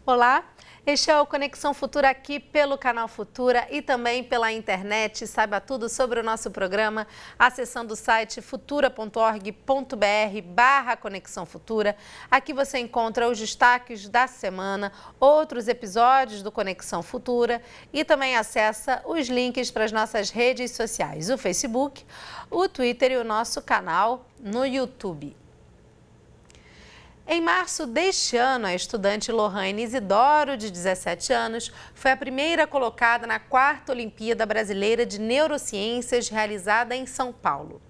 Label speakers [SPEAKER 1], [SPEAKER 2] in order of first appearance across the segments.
[SPEAKER 1] Olá, este é o Conexão Futura aqui pelo canal Futura e também pela internet. Saiba tudo sobre o nosso programa acessando o site futura.org.br/Conexão Futura. Aqui você encontra os destaques da semana, outros episódios do Conexão Futura e também acessa os links para as nossas redes sociais, o Facebook, o Twitter e o nosso canal no YouTube. Em março deste ano, a estudante Lohane Isidoro, de 17 anos, foi a primeira colocada na 4ª Olimpíada Brasileira de Neurociências, realizada em São Paulo.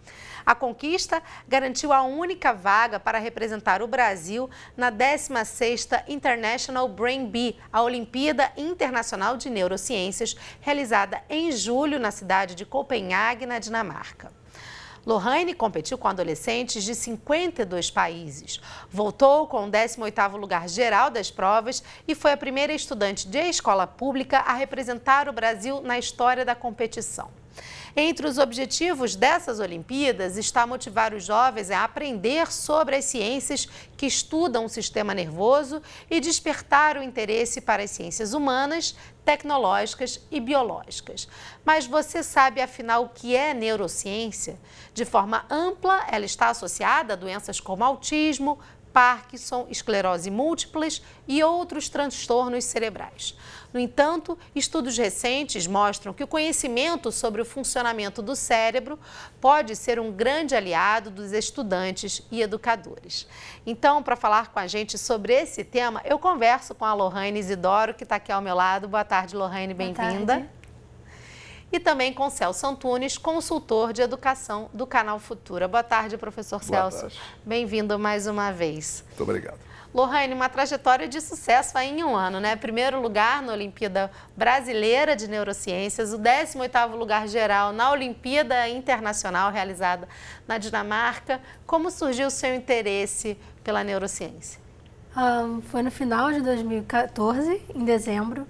[SPEAKER 1] A conquista garantiu a única vaga para representar o Brasil na 16ª International Brain Bee, a Olimpíada Internacional de Neurociências, realizada em julho na cidade de Copenhague, na Dinamarca. Lohane competiu com adolescentes de 52 países. Voltou com o 18º lugar geral das provas e foi a primeira estudante de escola pública a representar o Brasil na história da competição. Entre os objetivos dessas Olimpíadas está motivar os jovens a aprender sobre as ciências que estudam o sistema nervoso e despertar o interesse para as ciências humanas, tecnológicas e biológicas. Mas você sabe, afinal, o que é neurociência? De forma ampla, ela está associada a doenças como autismo, Parkinson, esclerose múltiplas e outros transtornos cerebrais. No entanto, estudos recentes mostram que o conhecimento sobre o funcionamento do cérebro pode ser um grande aliado dos estudantes e educadores. Então, para falar com a gente sobre esse tema, eu converso com a Lohane Isidoro, que está aqui ao meu lado. Boa tarde, Lohane, bem-vinda. E também com Celso Antunes, consultor de educação do Canal Futura. Boa tarde, professor Celso. Bem-vindo mais uma vez.
[SPEAKER 2] Muito obrigado.
[SPEAKER 1] Lohane, uma trajetória de sucesso aí em um ano, né? Primeiro lugar na Olimpíada Brasileira de Neurociências, o 18º lugar geral na Olimpíada Internacional realizada na Dinamarca. Como surgiu o seu interesse pela neurociência?
[SPEAKER 3] Foi no final de 2014, em dezembro,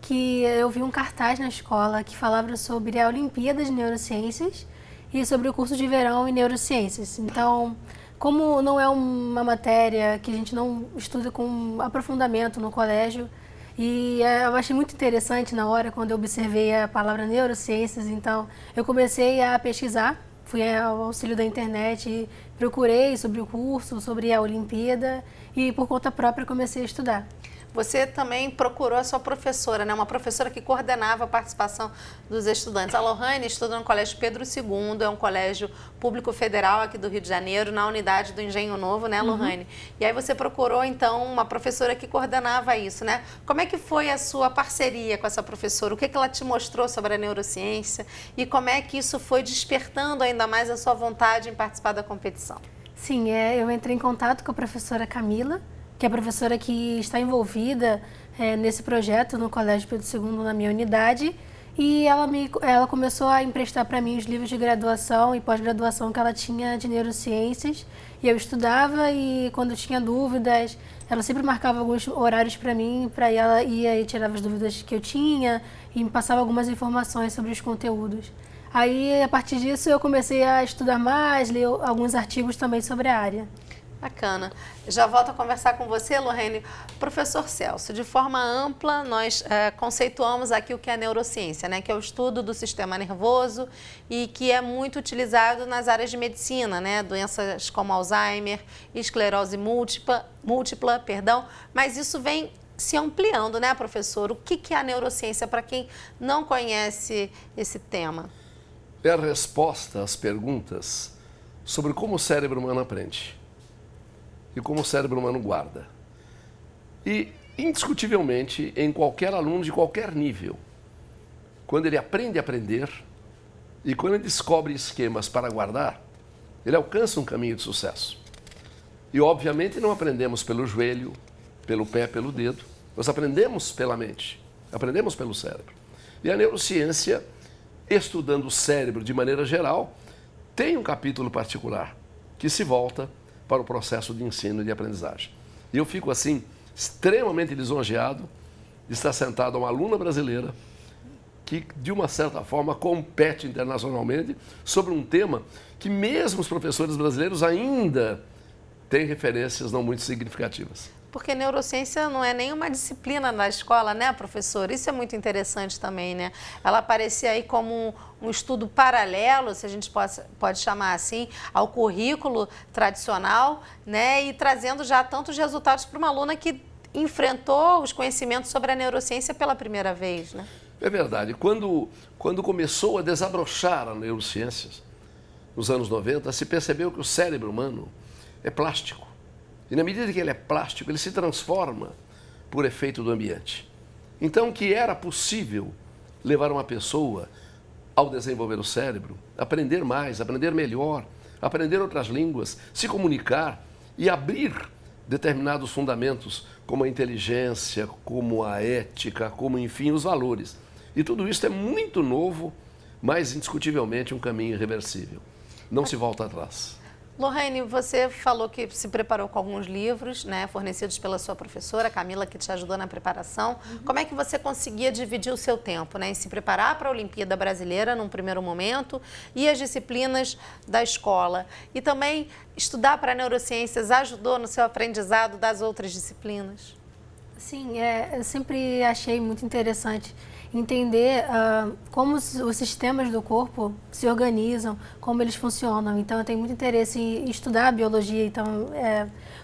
[SPEAKER 3] que eu vi um cartaz na escola que falava sobre a Olimpíada de Neurociências e sobre o curso de verão em Neurociências. Então, como não é uma matéria que a gente não estuda com aprofundamento no colégio, e eu achei muito interessante na hora quando eu observei a palavra neurociências, então eu comecei a pesquisar, fui ao auxílio da internet e procurei sobre o curso, sobre a Olimpíada e por conta própria comecei a estudar.
[SPEAKER 1] Você também procurou a sua professora, né? Uma professora que coordenava a participação dos estudantes. A Lohane estuda no Colégio Pedro II, é um colégio público federal aqui do Rio de Janeiro, na unidade do Engenho Novo, né, Lohane? E aí você procurou, então, uma professora que coordenava isso, né? Como é que foi a sua parceria com essa professora? O que ela te mostrou sobre a neurociência? E como é que isso foi despertando ainda mais a sua vontade em participar da competição?
[SPEAKER 3] Sim, eu entrei em contato com a professora Camila, que é a professora que está envolvida nesse projeto no Colégio Pedro II, na minha unidade, e ela começou a emprestar para mim os livros de graduação e pós-graduação que ela tinha de neurociências, e eu estudava e quando tinha dúvidas, ela sempre marcava alguns horários para mim, para ela ia e tirava as dúvidas que eu tinha e me passava algumas informações sobre os conteúdos. Aí, a partir disso, eu comecei a estudar mais, ler alguns artigos também sobre a área.
[SPEAKER 1] Bacana. Já volto a conversar com você, Lohane. Professor Celso, de forma ampla, nós conceituamos aqui o que é a neurociência, né? Que é o estudo do sistema nervoso e que é muito utilizado nas áreas de medicina, né? Doenças como Alzheimer, esclerose múltipla, mas isso vem se ampliando, né, professor? O que é a neurociência para quem não conhece esse tema?
[SPEAKER 2] É a resposta às perguntas sobre como o cérebro humano aprende e como o cérebro humano guarda. E, indiscutivelmente, em qualquer aluno de qualquer nível, quando ele aprende a aprender e quando ele descobre esquemas para guardar, ele alcança um caminho de sucesso. E, obviamente, não aprendemos pelo joelho, pelo pé, pelo dedo, nós aprendemos pela mente, aprendemos pelo cérebro. E a neurociência, estudando o cérebro de maneira geral, tem um capítulo particular que se volta para o processo de ensino e de aprendizagem. E eu fico, assim, extremamente lisonjeado de estar sentado a uma aluna brasileira que, de uma certa forma, compete internacionalmente sobre um tema que mesmo os professores brasileiros ainda tem referências não muito significativas.
[SPEAKER 1] Porque neurociência não é nenhuma disciplina na escola, né, professor? Isso é muito interessante também, né? Ela aparecia aí como um estudo paralelo, se a gente pode chamar assim, ao currículo tradicional, né? E trazendo já tantos resultados para uma aluna que enfrentou os conhecimentos sobre a neurociência pela primeira vez, né?
[SPEAKER 2] É verdade. Quando começou a desabrochar as neurociências, nos anos 90, se percebeu que o cérebro humano é plástico. E na medida que ele é plástico, ele se transforma por efeito do ambiente. Então, que era possível levar uma pessoa ao desenvolver o cérebro, aprender mais, aprender melhor, aprender outras línguas, se comunicar e abrir determinados fundamentos, como a inteligência, como a ética, como, enfim, os valores. E tudo isso é muito novo, mas indiscutivelmente um caminho irreversível. Não se volta atrás.
[SPEAKER 1] Lorraine, você falou que se preparou com alguns livros, né, fornecidos pela sua professora, Camila, que te ajudou na preparação. Como é que você conseguia dividir o seu tempo, né, em se preparar para a Olimpíada Brasileira num primeiro momento e as disciplinas da escola? E também estudar para neurociências ajudou no seu aprendizado das outras disciplinas?
[SPEAKER 3] Sim, eu sempre achei muito interessante entender como os sistemas do corpo se organizam, como eles funcionam. Então, eu tenho muito interesse em estudar a biologia. Então,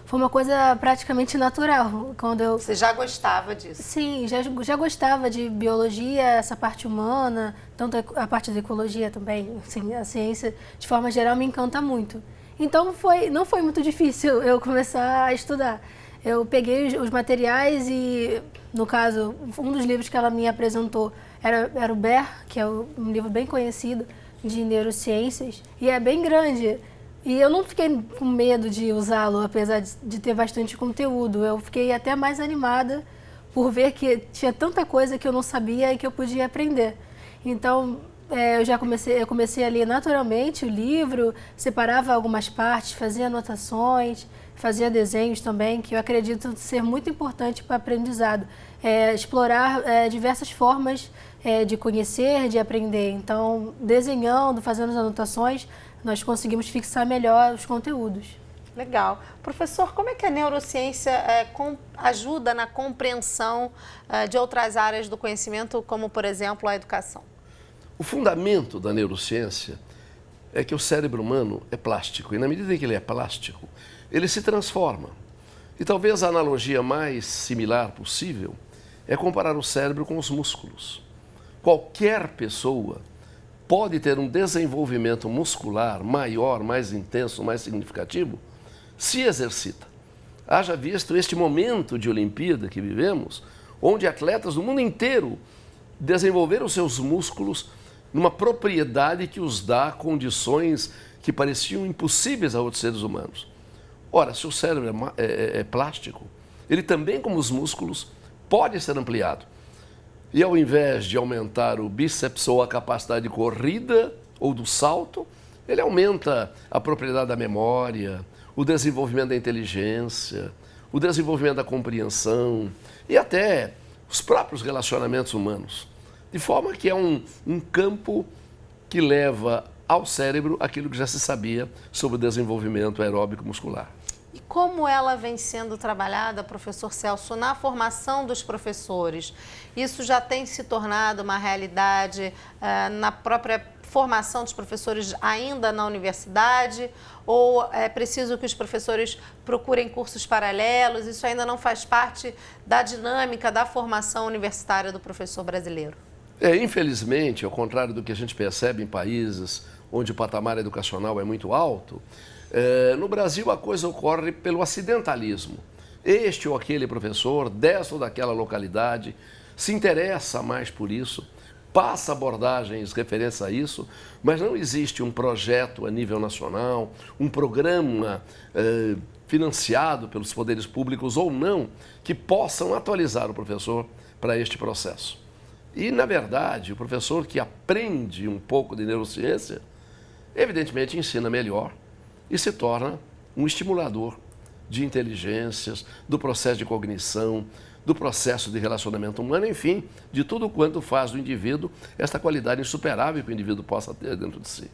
[SPEAKER 3] foi uma coisa praticamente natural.
[SPEAKER 1] Você já gostava disso?
[SPEAKER 3] Sim, já gostava de biologia, essa parte humana, tanto a parte da ecologia também. Assim, a ciência, de forma geral, me encanta muito. Então, não foi muito difícil eu começar a estudar. Eu peguei os materiais e, no caso, um dos livros que ela me apresentou era o BER, que é um livro bem conhecido de neurociências, e é bem grande. E eu não fiquei com medo de usá-lo, apesar de ter bastante conteúdo. Eu fiquei até mais animada por ver que tinha tanta coisa que eu não sabia e que eu podia aprender. Então, eu comecei a ler naturalmente o livro, separava algumas partes, fazia anotações, fazia desenhos também, que eu acredito ser muito importante para o aprendizado. Explorar diversas formas de conhecer, de aprender. Então, desenhando, fazendo as anotações, nós conseguimos fixar melhor os conteúdos.
[SPEAKER 1] Legal. Professor, como é que a neurociência ajuda na compreensão de outras áreas do conhecimento, como, por exemplo, a educação?
[SPEAKER 2] O fundamento da neurociência é que o cérebro humano é plástico, e na medida em que ele é plástico, ele se transforma. E talvez a analogia mais similar possível é comparar o cérebro com os músculos. Qualquer pessoa pode ter um desenvolvimento muscular maior, mais intenso, mais significativo, se exercita. Haja visto este momento de Olimpíada que vivemos, onde atletas do mundo inteiro desenvolveram seus músculos numa propriedade que os dá condições que pareciam impossíveis a outros seres humanos. Ora, se o cérebro é plástico, ele também, como os músculos, pode ser ampliado. E ao invés de aumentar o bíceps ou a capacidade de corrida ou do salto, ele aumenta a propriedade da memória, o desenvolvimento da inteligência, o desenvolvimento da compreensão e até os próprios relacionamentos humanos. De forma que é um campo que leva ao cérebro aquilo que já se sabia sobre o desenvolvimento aeróbico muscular.
[SPEAKER 1] E como ela vem sendo trabalhada, professor Celso, na formação dos professores? Isso já tem se tornado uma realidade na própria formação dos professores ainda na universidade? Ou é preciso que os professores procurem cursos paralelos? Isso ainda não faz parte da dinâmica da formação universitária do professor brasileiro?
[SPEAKER 2] Infelizmente, ao contrário do que a gente percebe em países onde o patamar educacional é muito alto, no Brasil a coisa ocorre pelo acidentalismo. Este ou aquele professor, dessa ou daquela localidade, se interessa mais por isso, passa abordagens referentes a isso, mas não existe um projeto a nível nacional, um programa financiado pelos poderes públicos ou não, que possam atualizar o professor para este processo. E, na verdade, o professor que aprende um pouco de neurociência, evidentemente ensina melhor e se torna um estimulador de inteligências, do processo de cognição, do processo de relacionamento humano, enfim, de tudo quanto faz do indivíduo esta qualidade insuperável que o indivíduo possa ter dentro de si.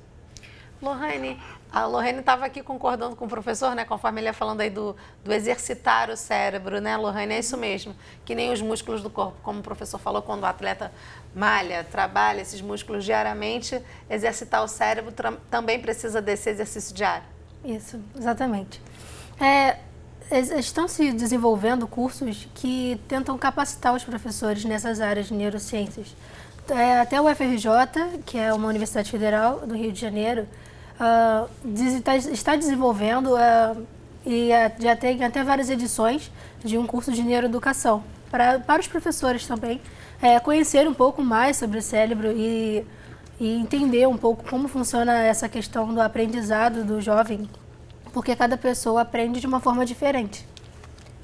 [SPEAKER 1] Lohane, a Lohane estava aqui concordando com o professor, né? Conforme ele ia falando aí do exercitar o cérebro, né, Lohane? É isso mesmo, que nem os músculos do corpo, como o professor falou, quando o atleta malha, trabalha esses músculos diariamente, exercitar o cérebro também precisa desse exercício diário.
[SPEAKER 3] Isso, exatamente. Estão se desenvolvendo cursos que tentam capacitar os professores nessas áreas de neurociências. Até o UFRJ, que é uma universidade federal do Rio de Janeiro, está desenvolvendo e já tem até várias edições de um curso de neuroeducação para os professores também conhecer um pouco mais sobre o cérebro e entender um pouco como funciona essa questão do aprendizado do jovem, porque cada pessoa aprende de uma forma diferente.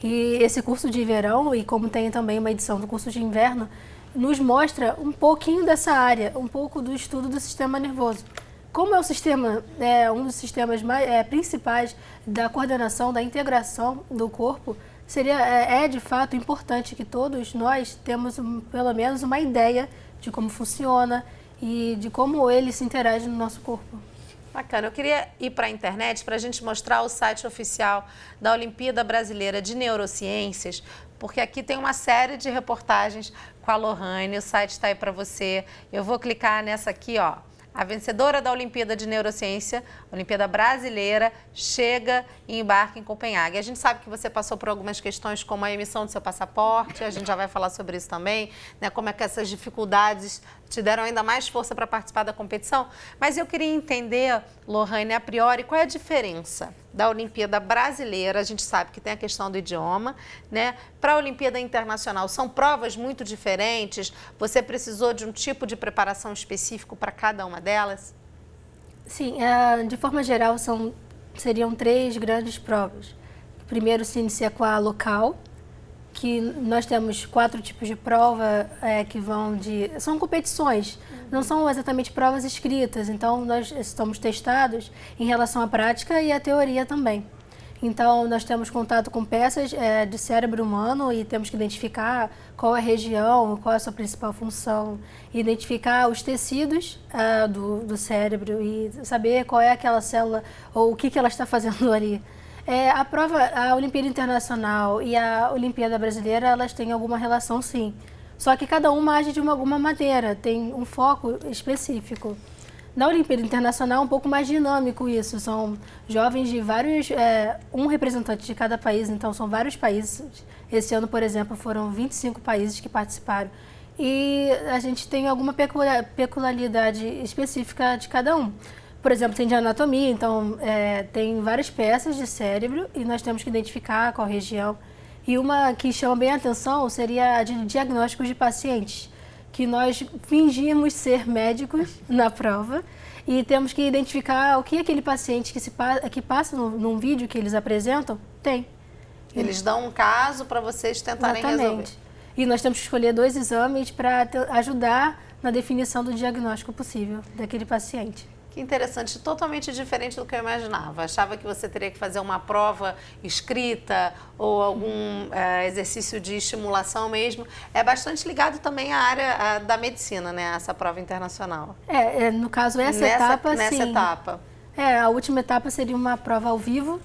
[SPEAKER 3] E esse curso de verão, e como tem também uma edição do curso de inverno, nos mostra um pouquinho dessa área, um pouco do estudo do sistema nervoso. Como é um dos sistemas principais da coordenação, da integração do corpo, é de fato importante que todos nós temos pelo menos uma ideia de como funciona e de como ele se interage no nosso corpo.
[SPEAKER 1] Bacana. Eu queria ir para a internet para a gente mostrar o site oficial da Olimpíada Brasileira de Neurociências, porque aqui tem uma série de reportagens com a Lohane, o site está aí para você. Eu vou clicar nessa aqui, ó. A vencedora da Olimpíada de Neurociência, Olimpíada Brasileira, chega e embarca em Copenhague. A gente sabe que você passou por algumas questões como a emissão do seu passaporte, a gente já vai falar sobre isso também, né? Como é que essas dificuldades te deram ainda mais força para participar da competição. Mas eu queria entender, Lohane, a priori, qual é a diferença da Olimpíada Brasileira? A gente sabe que tem a questão do idioma, né? Para a Olimpíada Internacional, são provas muito diferentes? Você precisou de um tipo de preparação específico para cada uma delas?
[SPEAKER 3] Sim, de forma geral, seriam 3 grandes provas. Primeiro se inicia com a local, que nós temos 4 tipos de prova que vão são competições, não são exatamente provas escritas, então nós estamos testados em relação à prática e à teoria também. Então nós temos contato com peças de cérebro humano e temos que identificar qual é a região, qual é a sua principal função, identificar os tecidos do cérebro e saber qual é aquela célula ou o que ela está fazendo ali. A Olimpíada Internacional e a Olimpíada Brasileira, elas têm alguma relação, sim. Só que cada uma age de alguma maneira, tem um foco específico. Na Olimpíada Internacional é um pouco mais dinâmico isso, são jovens de vários, um representante de cada país, então são vários países. Esse ano, por exemplo, foram 25 países que participaram. E a gente tem alguma peculiaridade específica de cada um. Por exemplo, tem de anatomia, então tem várias peças de cérebro e nós temos que identificar qual região. E uma que chama bem a atenção seria a de diagnósticos de pacientes, que nós fingimos ser médicos na prova e temos que identificar o que aquele paciente que passa num vídeo que eles apresentam tem.
[SPEAKER 1] Eles dão um caso para vocês tentarem resolver.
[SPEAKER 3] E nós temos que escolher 2 exames para ajudar na definição do diagnóstico possível daquele paciente.
[SPEAKER 1] Que interessante, totalmente diferente do que eu imaginava. Achava que você teria que fazer uma prova escrita ou algum exercício de estimulação mesmo. É bastante ligado também à área da medicina, né? Essa prova internacional.
[SPEAKER 3] No caso, essa etapa,
[SPEAKER 1] nessa
[SPEAKER 3] sim.
[SPEAKER 1] etapa.
[SPEAKER 3] A última etapa seria uma prova ao vivo,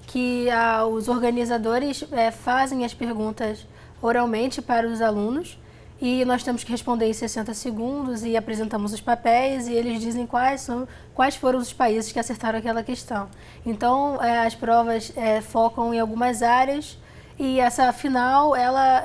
[SPEAKER 3] que os organizadores fazem as perguntas oralmente para os alunos. E nós temos que responder em 60 segundos e apresentamos os papéis e eles dizem quais foram os países que acertaram aquela questão. Então, as provas focam em algumas áreas e essa final, ela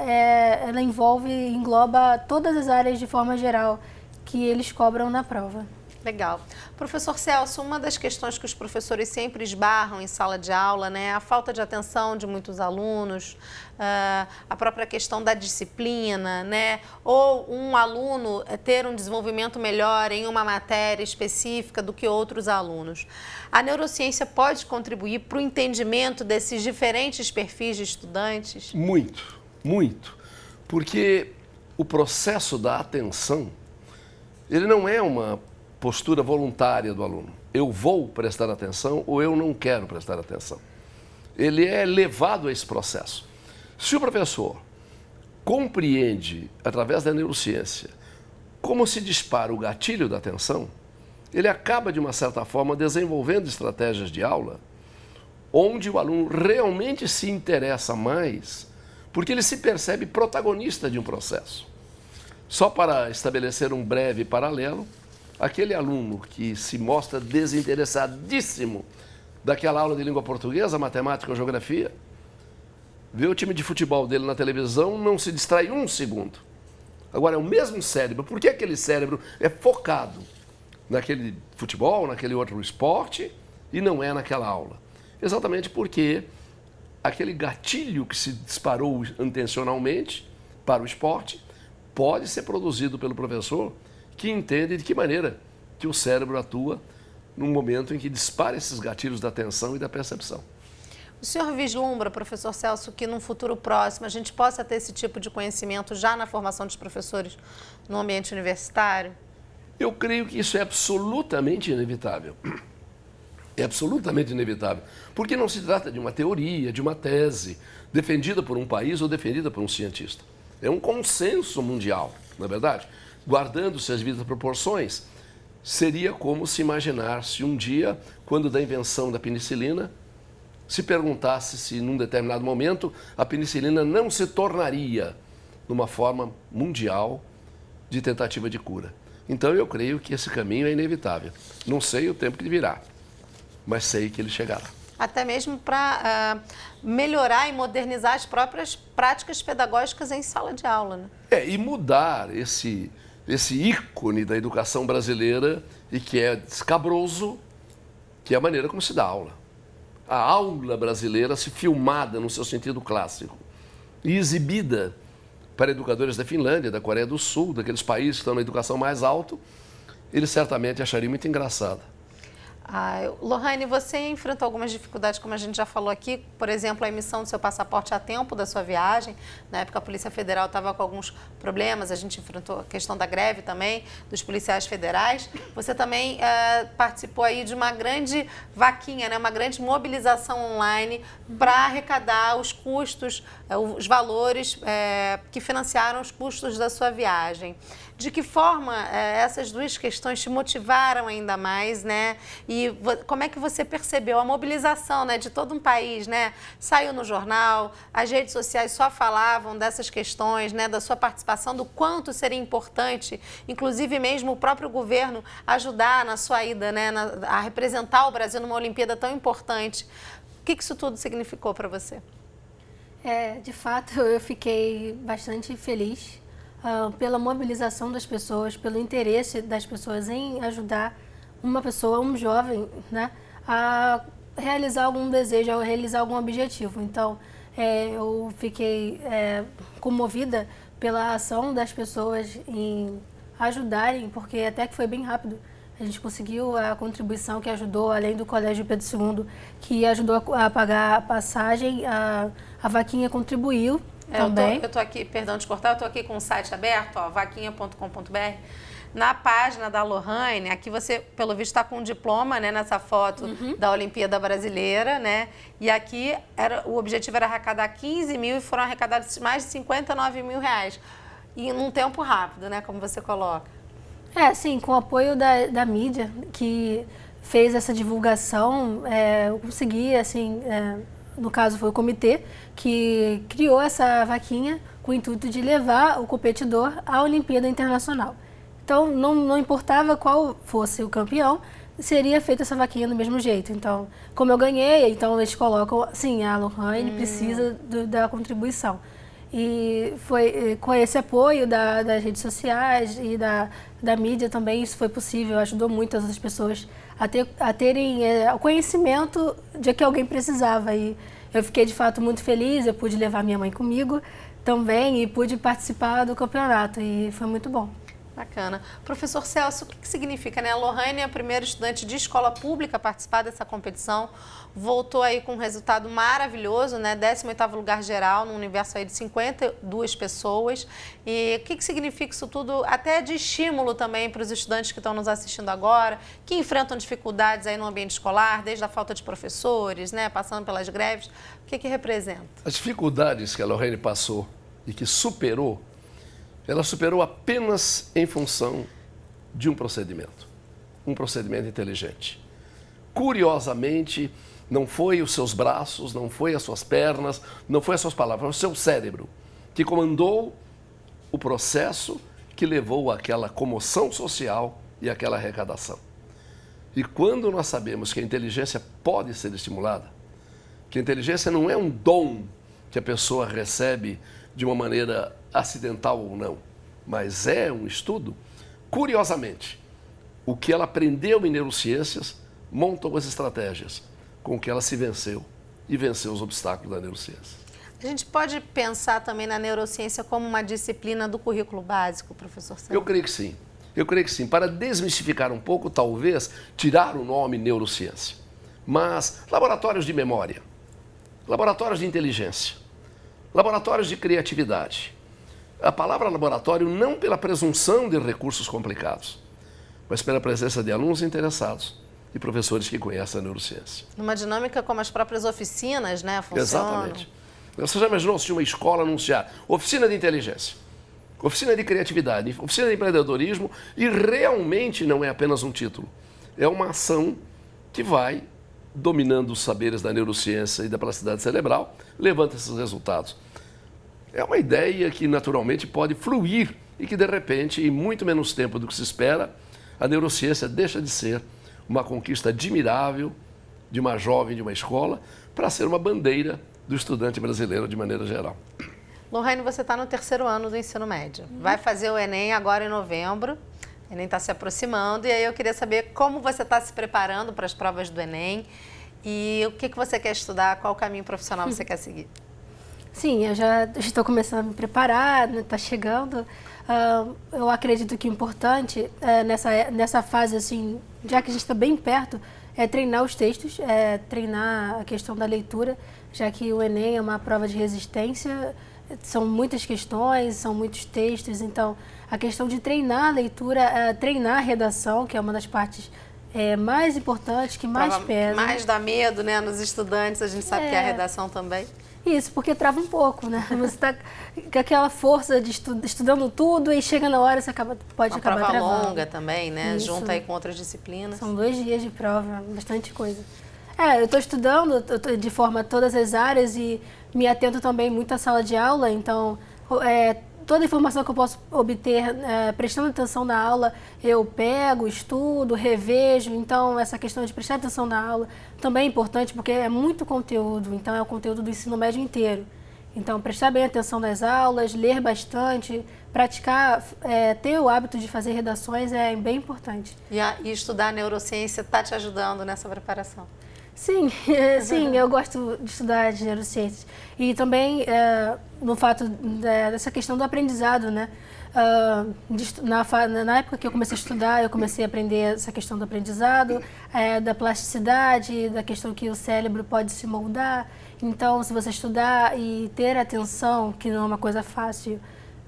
[SPEAKER 3] engloba todas as áreas de forma geral que eles cobram na prova.
[SPEAKER 1] Legal. Professor Celso, uma das questões que os professores sempre esbarram em sala de aula, né, é a falta de atenção de muitos alunos, a própria questão da disciplina, né, ou um aluno ter um desenvolvimento melhor em uma matéria específica do que outros alunos. A neurociência pode contribuir para o entendimento desses diferentes perfis de estudantes?
[SPEAKER 2] Muito, muito. Porque o processo da atenção, ele não é uma postura voluntária do aluno. Eu vou prestar atenção ou eu não quero prestar atenção. Ele é levado a esse processo. Se o professor compreende, através da neurociência, como se dispara o gatilho da atenção, ele acaba, de uma certa forma, desenvolvendo estratégias de aula onde o aluno realmente se interessa mais, porque ele se percebe protagonista de um processo. Só para estabelecer um breve paralelo, aquele aluno que se mostra desinteressadíssimo daquela aula de língua portuguesa, matemática ou geografia, vê o time de futebol dele na televisão, não se distrai um segundo. Agora, é o mesmo cérebro. Por que aquele cérebro é focado naquele futebol, naquele outro esporte, e não é naquela aula? Exatamente porque aquele gatilho que se disparou intencionalmente para o esporte pode ser produzido pelo professor, que entende de que maneira que o cérebro atua no momento em que dispara esses gatilhos da atenção e da percepção.
[SPEAKER 1] O senhor vislumbra, professor Celso, que num futuro próximo a gente possa ter esse tipo de conhecimento já na formação dos professores no ambiente universitário?
[SPEAKER 2] Eu creio que isso é absolutamente inevitável. É absolutamente inevitável, porque não se trata de uma teoria, de uma tese, defendida por um país ou defendida por um cientista. É um consenso mundial, não é verdade? Guardando-se as devidas proporções, seria como se imaginasse um dia, quando da invenção da penicilina, se perguntasse se, num determinado momento, a penicilina não se tornaria numa forma mundial de tentativa de cura. Então, eu creio que esse caminho é inevitável. Não sei o tempo que virá, mas sei que ele chegará.
[SPEAKER 1] Até mesmo para melhorar e modernizar as próprias práticas pedagógicas em sala de aula, né?
[SPEAKER 2] E mudar esse ícone da educação brasileira e que é escabroso, que é a maneira como se dá aula. A aula brasileira, se filmada no seu sentido clássico e exibida para educadores da Finlândia, da Coreia do Sul, daqueles países que estão na educação mais alta, eles certamente achariam muito engraçada.
[SPEAKER 1] Lohane, você enfrentou algumas dificuldades, como a gente já falou aqui, por exemplo, a emissão do seu passaporte a tempo da sua viagem. Na época, a Polícia Federal estava com alguns problemas, a gente enfrentou a questão da greve também, dos policiais federais. Você também participou aí de uma grande vaquinha, né, uma grande mobilização online para arrecadar os custos, os valores que financiaram os custos da sua viagem. De que forma essas duas questões te motivaram ainda mais, né? E como é que você percebeu a mobilização, né, de todo um país, né? Saiu no jornal, as redes sociais só falavam dessas questões, né, da sua participação, do quanto seria importante, inclusive mesmo o próprio governo ajudar na sua ida, né, a representar o Brasil numa Olimpíada tão importante. O que isso tudo significou para você?
[SPEAKER 3] De fato, eu fiquei bastante feliz pela mobilização das pessoas, pelo interesse das pessoas em ajudar uma pessoa, um jovem, né, a realizar algum desejo, a realizar algum objetivo. Então, eu fiquei comovida pela ação das pessoas em ajudarem, porque até que foi bem rápido. A gente conseguiu a contribuição que ajudou, além do Colégio Pedro II, que ajudou a pagar a passagem, a vaquinha contribuiu também.
[SPEAKER 1] Eu tô aqui, perdão de cortar, eu tô aqui com o site aberto, ó, vaquinha.com.br. Na página da Lohane, aqui você, pelo visto, está com um diploma, né, nessa foto da Olimpíada Brasileira, né? E aqui o objetivo era arrecadar 15 mil e foram arrecadados mais de 59 mil reais. E num tempo rápido, né, como você coloca.
[SPEAKER 3] Sim, com o apoio da mídia, que fez essa divulgação, eu consegui, assim, no caso foi o comitê, que criou essa vaquinha com o intuito de levar o competidor à Olimpíada Internacional. Então, não importava qual fosse o campeão, seria feita essa vaquinha do mesmo jeito. Então, como eu ganhei, então eles colocam, sim, a Lohane precisa da contribuição. E foi com esse apoio das redes sociais e da mídia também, isso foi possível, ajudou muito as outras pessoas a terem o conhecimento de que alguém precisava. E eu fiquei, de fato, muito feliz, eu pude levar minha mãe comigo também e pude participar do campeonato e foi muito bom.
[SPEAKER 1] Bacana. Professor Celso, o que significa, né? A Lohane é a primeira estudante de escola pública a participar dessa competição, voltou aí com um resultado maravilhoso, né? 18º lugar geral, num universo aí de 52 pessoas. E o que significa isso tudo, até de estímulo também para os estudantes que estão nos assistindo agora, que enfrentam dificuldades aí no ambiente escolar, desde a falta de professores, né? Passando pelas greves. O que representa?
[SPEAKER 2] As dificuldades que a Lohane passou e que superou, ela superou apenas em função de um procedimento. um procedimento inteligente. Curiosamente, não foi os seus braços, não foi as suas pernas, não foi as suas palavras, foi o seu cérebro que comandou o processo que levou àquela comoção social e àquela arrecadação. E quando nós sabemos que a inteligência pode ser estimulada, que a inteligência não é um dom que a pessoa recebe de uma maneira acidental ou não, mas é um estudo, curiosamente, o que ela aprendeu em neurociências montou as estratégias com que ela se venceu e venceu os obstáculos da neurociência.
[SPEAKER 1] A gente pode pensar também na neurociência como uma disciplina do currículo básico, professor Célio?
[SPEAKER 2] Eu creio que sim. Eu creio que sim. Para desmistificar um pouco, talvez, tirar o nome neurociência. Mas laboratórios de memória, laboratórios de inteligência, laboratórios de criatividade. A palavra laboratório não pela presunção de recursos complicados, mas pela presença de alunos interessados e professores que conhecem a neurociência.
[SPEAKER 1] Numa dinâmica como as próprias oficinas, né, funcionam.
[SPEAKER 2] Exatamente. Você já imaginou se uma escola anunciar oficina de inteligência, oficina de criatividade, oficina de empreendedorismo, e realmente não é apenas um título, é uma ação que vai dominando os saberes da neurociência e da plasticidade cerebral, levanta esses resultados. É uma ideia que naturalmente pode fluir e que de repente, em muito menos tempo do que se espera, a neurociência deixa de ser uma conquista admirável de uma jovem de uma escola para ser uma bandeira do estudante brasileiro de maneira geral.
[SPEAKER 1] Lorraine, você está no 3º ano do ensino médio. Vai fazer o Enem agora em novembro. O Enem está se aproximando e aí eu queria saber como você está se preparando para as provas do Enem e o que você quer estudar, qual caminho profissional você quer seguir.
[SPEAKER 3] Sim, eu já estou começando a me preparar, está chegando. Eu acredito que o importante nessa fase, assim, já que a gente está bem perto, é treinar os textos, treinar a questão da leitura, já que o Enem é uma prova de resistência, são muitas questões, são muitos textos, então a questão de treinar a leitura, treinar a redação, que é uma das partes mais importantes, que mais pesa.
[SPEAKER 1] Mais dá medo, né, nos estudantes, a gente sabe que é a redação também.
[SPEAKER 3] Isso, porque trava um pouco, né? Você está com aquela força de estudando tudo e chega na hora você pode acabar travando.
[SPEAKER 1] Uma prova longa também, né?
[SPEAKER 3] Isso.
[SPEAKER 1] Junta aí com outras disciplinas.
[SPEAKER 3] São 2 dias de prova, bastante coisa. Eu estou estudando de forma todas as áreas e me atento também muito à sala de aula, então toda a informação que eu posso obter prestando atenção na aula, eu pego, estudo, revejo. Então, essa questão de prestar atenção na aula também é importante, porque é muito conteúdo. Então, é o conteúdo do ensino médio inteiro. Então, prestar bem atenção nas aulas, ler bastante, praticar, ter o hábito de fazer redações é bem importante.
[SPEAKER 1] E estudar neurociência está te ajudando nessa preparação?
[SPEAKER 3] Sim, sim, eu gosto de estudar de neurociências. E também no fato dessa questão do aprendizado, né? Na época que eu comecei a estudar, eu comecei a aprender essa questão do aprendizado, da plasticidade, da questão que o cérebro pode se moldar. Então, se você estudar e ter atenção, que não é uma coisa fácil,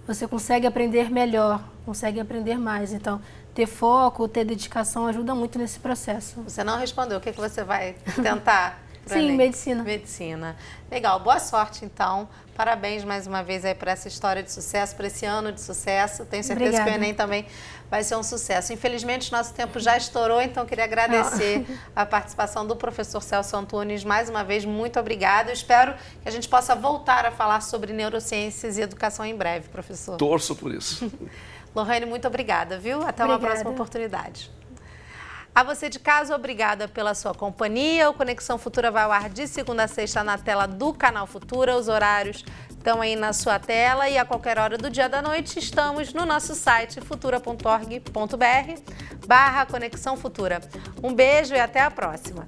[SPEAKER 3] você consegue aprender melhor, consegue aprender mais. Então, ter foco, ter dedicação ajuda muito nesse processo.
[SPEAKER 1] Você não respondeu, o que você vai tentar?
[SPEAKER 3] Sim, medicina.
[SPEAKER 1] Medicina. Legal, boa sorte então. Parabéns mais uma vez aí por essa história de sucesso, por esse ano de sucesso. Tenho certeza
[SPEAKER 3] Obrigada.
[SPEAKER 1] que o Enem também vai ser um sucesso. Infelizmente, nosso tempo já estourou, então queria agradecer a participação do professor Celso Antunes. Mais uma vez, muito obrigada. Eu espero que a gente possa voltar a falar sobre neurociências e educação em breve, professor.
[SPEAKER 2] Torço por isso.
[SPEAKER 1] Lorraine, muito obrigada, viu? Até uma próxima oportunidade. A você de casa, obrigada pela sua companhia. O Conexão Futura vai ao ar de segunda a sexta na tela do Canal Futura. Os horários estão aí na sua tela e a qualquer hora do dia ou da noite estamos no nosso site futura.org.br/Conexão Futura. Um beijo e até a próxima.